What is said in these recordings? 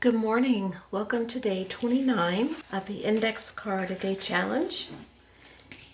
Good morning. Welcome to day 29 of the Index Card a Day Challenge.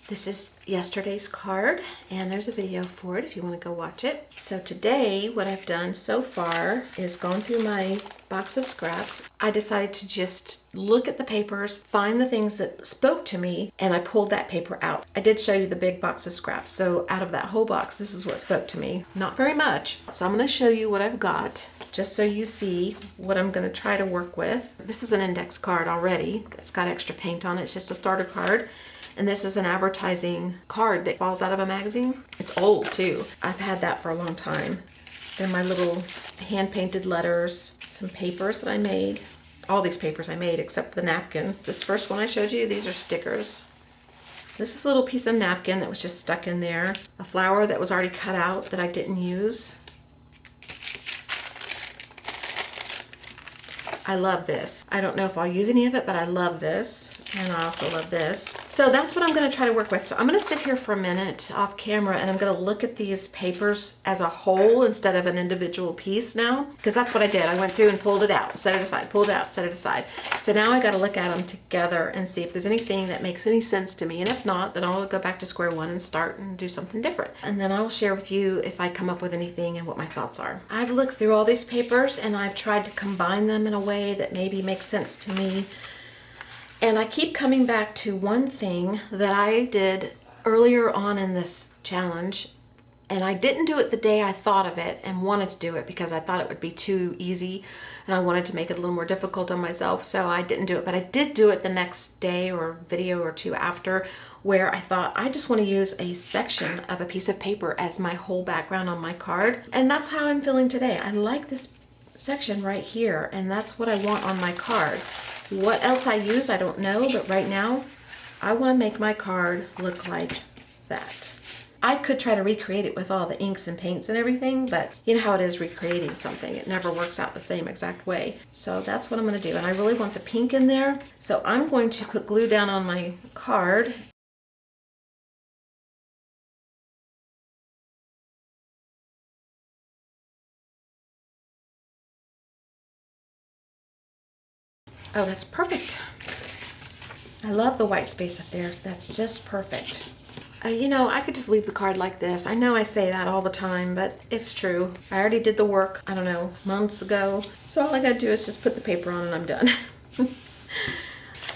This is yesterday's card, and there's a video for it if you want to go watch it. So today, what I've done so far is gone through my box of scraps. I decided to just look at the papers, find the things that spoke to me, and I pulled that paper out. I did show you the big box of scraps, so out of that whole box, this is what spoke to me. Not very much. So I'm going to show you what I've got, just so you see what I'm going to try to work with. This is an index card already. It's got extra paint on it. It's just a starter card. And this is an advertising card that falls out of a magazine. It's old too. I've had that for a long time. They're my little hand-painted letters, some papers that I made. All these papers I made except the napkin. This first one I showed you, these are stickers. This is a little piece of napkin that was just stuck in there. A flower that was already cut out that I didn't use. I love this. I don't know if I'll use any of it, but I love this. And I also love this. So that's what I'm going to try to work with. So I'm going to sit here for a minute off camera and I'm going to look at these papers as a whole instead of an individual piece now. Because that's what I did. I went through and pulled it out, set it aside, pulled it out, set it aside. So now I got to look at them together and see if there's anything that makes any sense to me. And if not, then I'll go back to square one and start and do something different. And then I'll share with you if I come up with anything and what my thoughts are. I've looked through all these papers and I've tried to combine them in a way that maybe makes sense to me. And I keep coming back to one thing that I did earlier on in this challenge, and I didn't do it the day I thought of it and wanted to do it because I thought it would be too easy and I wanted to make it a little more difficult on myself, so I didn't do it. But I did do it the next day or video or two after, where I thought I just want to use a section of a piece of paper as my whole background on my card. And that's how I'm feeling today. I like this section right here, and that's what I want on my card. What else I use, I don't know, but right now, I want to make my card look like that. I could try to recreate it with all the inks and paints and everything, but you know how it is recreating something. It never works out the same exact way. So that's what I'm going to do, and I really want the pink in there. So I'm going to put glue down on my card. Oh, that's perfect. I love the white space up there. That's just perfect. You know, I could just leave the card like this. I know I say that all the time, but it's true. I already did the work, I don't know, months ago. So all I gotta do is just put the paper on and I'm done.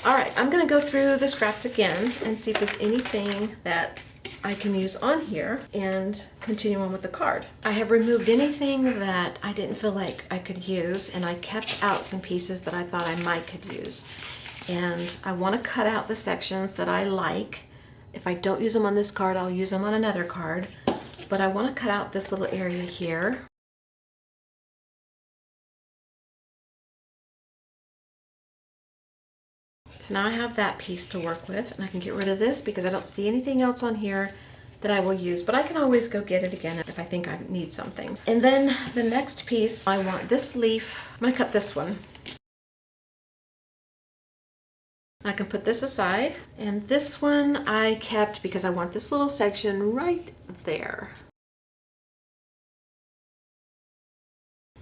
All right, I'm gonna go through the scraps again and see if there's anything that I can use on here and continue on with the card. I have removed anything that I didn't feel like I could use, and I kept out some pieces that I thought I might could use. And I want to cut out the sections that I like. If I don't use them on this card, I'll use them on another card. But I want to cut out this little area here. So now I have that piece to work with, and I can get rid of this because I don't see anything else on here that I will use, but I can always go get it again if I think I need something. And then the next piece, I want this leaf. I'm going to cut this one. I can put this aside, and this one I kept because I want this little section right there.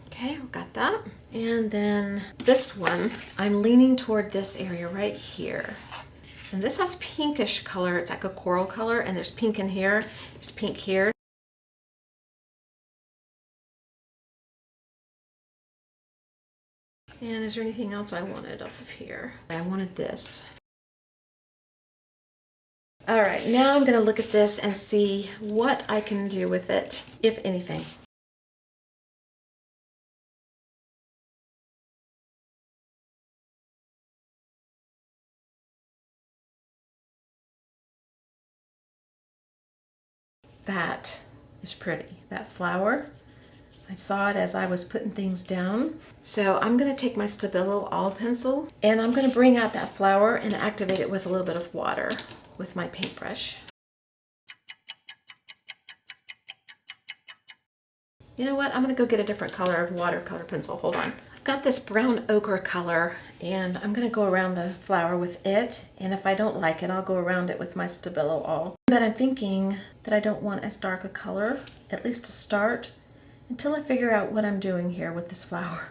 Okay, I've got that. And then this one, I'm leaning toward this area right here. And this has pinkish color. It's like a coral color, and there's pink in here. There's pink here. And is there anything else I wanted off of here? I wanted this. All right, now I'm going to look at this and see what I can do with it, if anything. That is pretty. That flower. I saw it as I was putting things down. So I'm going to take my Stabilo All pencil and I'm going to bring out that flower and activate it with a little bit of water with my paintbrush. You know what? I'm going to go get a different color of watercolor pencil. Hold on. I've got this brown ochre color and I'm going to go around the flower with it. And if I don't like it, I'll go around it with my Stabilo All. But I'm thinking that I don't want as dark a color, at least to start, until I figure out what I'm doing here with this flower.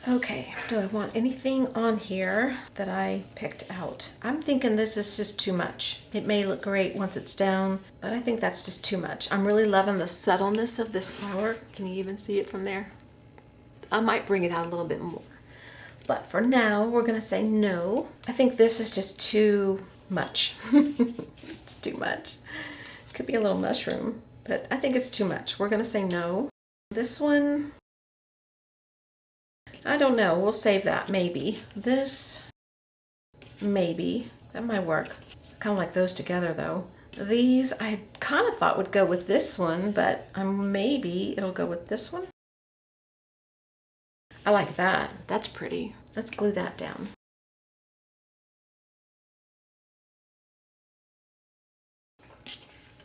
Okay, do I want anything on here that I picked out? I'm thinking this is just too much. It may look great once it's down, but I think that's just too much. I'm really loving the subtleness of this flower. Can you even see it from there? I might bring it out a little bit more. But for now, we're gonna say no. I think this is just too much. It's too much. It could be a little mushroom, but I think it's too much. We're gonna say no. This one, I don't know. We'll save that, maybe. This, maybe. That might work. Kind of like those together, though. These, I kind of thought would go with this one, but maybe it'll go with this one. I like that. That's pretty. Let's glue that down.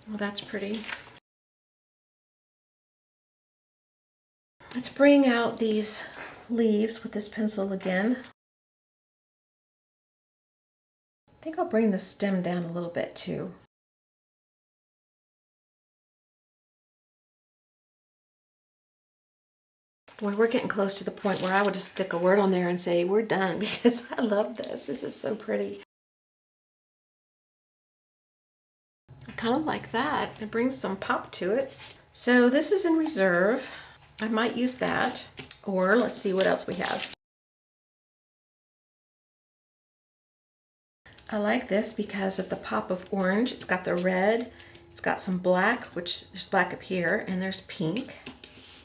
Well, that's pretty. Let's bring out these leaves with this pencil again. I think I'll bring the stem down a little bit too. Boy, we're getting close to the point where I would just stick a word on there and say we're done, because I love this. This is so pretty. I kind of like that. It brings some pop to it. So this is in reserve. I might use that, or let's see what else we have. I like this because of the pop of orange. It's got the red, it's got some black, which there's black up here, and there's pink.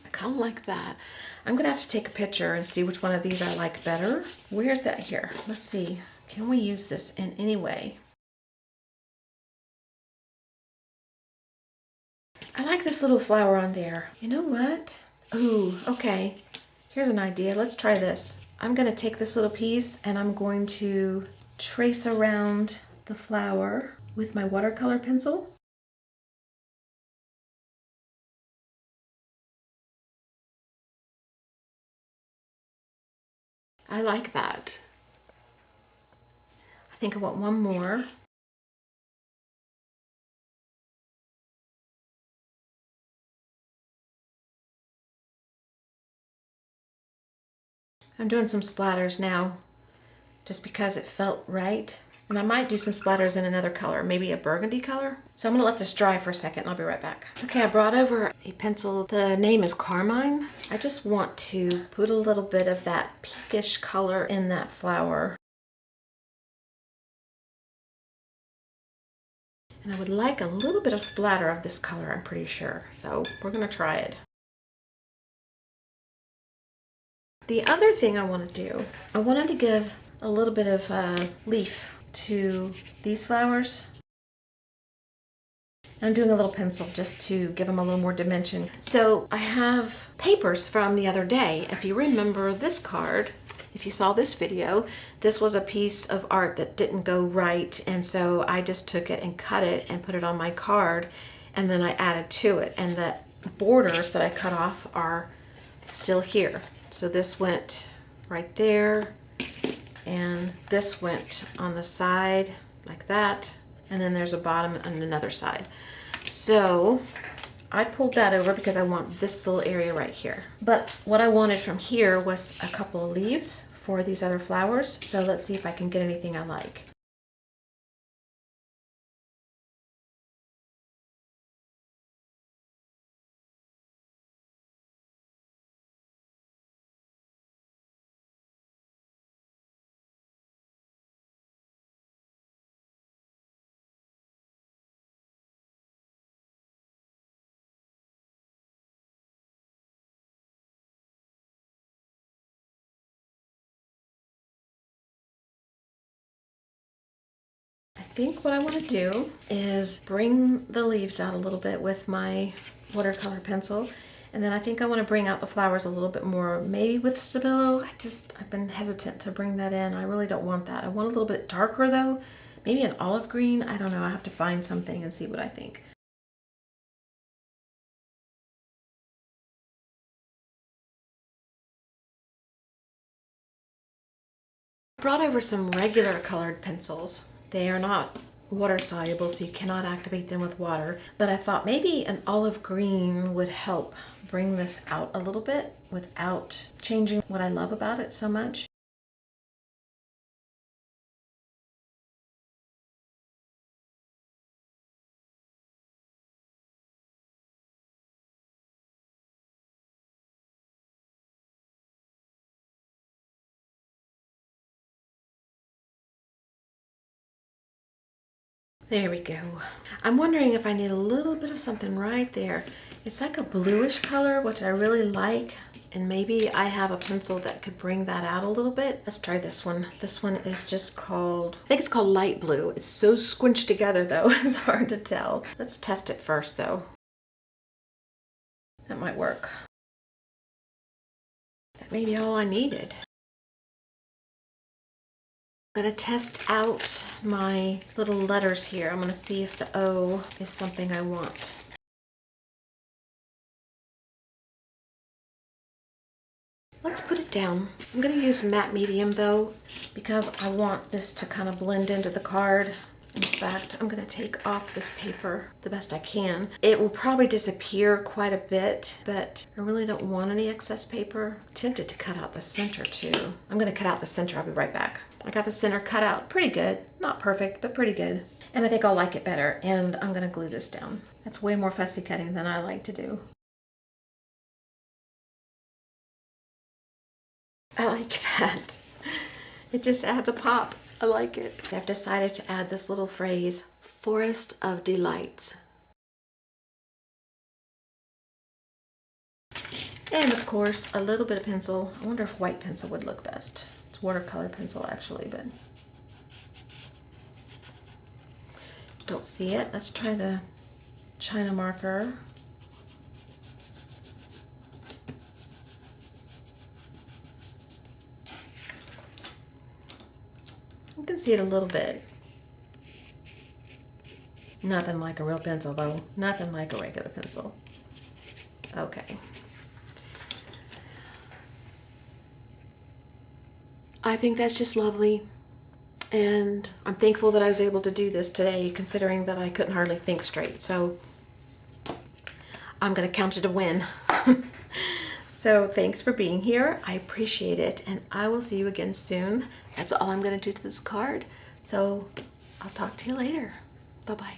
I kind of like that. I'm gonna have to take a picture and see which one of these I like better. Where's that here? Let's see. Can we use this in any way? I like this little flower on there. You know what? Ooh, okay. Here's an idea. Let's try this. I'm gonna take this little piece and I'm going to trace around the flower with my watercolor pencil. I like that. I think I want one more. I'm doing some splatters now just because it felt right. And I might do some splatters in another color, maybe a burgundy color. So I'm gonna let this dry for a second and I'll be right back. Okay, I brought over a pencil. The name is Carmine. I just want to put a little bit of that pinkish color in that flower. And I would like a little bit of splatter of this color, I'm pretty sure. So we're gonna try it. The other thing I want to do, I wanted to give a little bit of leaf to these flowers. I'm doing a little pencil just to give them a little more dimension. So I have papers from the other day. If you remember this card, if you saw this video, this was a piece of art that didn't go right. And so I just took it and cut it and put it on my card. And then I added to it. And the borders that I cut off are still here. So this went right there, and this went on the side like that, and then there's a bottom on another side. So I pulled that over because I want this little area right here. But what I wanted from here was a couple of leaves for these other flowers. So let's see if I can get anything I like. I think what I want to do is bring the leaves out a little bit with my watercolor pencil. And then I think I want to bring out the flowers a little bit more, maybe with Stabilo. I've been hesitant to bring that in. I really don't want that. I want a little bit darker though. Maybe an olive green. I don't know. I have to find something and see what I think. I brought over some regular colored pencils. They are not water soluble, so you cannot activate them with water. But I thought maybe an olive green would help bring this out a little bit without changing what I love about it so much. There we go. I'm wondering if I need a little bit of something right there. It's like a bluish color, which I really like. And maybe I have a pencil that could bring that out a little bit. Let's try this one. This one is just called, I think it's called light blue. It's so squinched together though, it's hard to tell. Let's test it first though. That might work. That may be all I needed. I'm gonna test out my little letters here. I'm gonna see if the O is something I want. Let's put it down. I'm gonna use matte medium though, because I want this to kind of blend into the card. In fact, I'm gonna take off this paper the best I can. It will probably disappear quite a bit, but I really don't want any excess paper. I'm tempted to cut out the center too. I'm gonna cut out the center, I'll be right back. I got the center cut out pretty good. Not perfect, but pretty good. And I think I'll like it better, and I'm gonna glue this down. That's way more fussy cutting than I like to do. I like that. It just adds a pop. I like it. I've decided to add this little phrase, Forest of Delights. And of course, a little bit of pencil. I wonder if white pencil would look best. It's watercolor pencil actually, but don't see it. Let's try the China marker. You can see it a little bit. Nothing like a real pencil though. Nothing like a regular pencil. Okay. I think that's just lovely. And I'm thankful that I was able to do this today, considering that I couldn't hardly think straight. So I'm gonna count it a win. So thanks for being here. I appreciate it, and I will see you again soon. That's all I'm gonna do to this card. So I'll talk to you later. Bye-bye.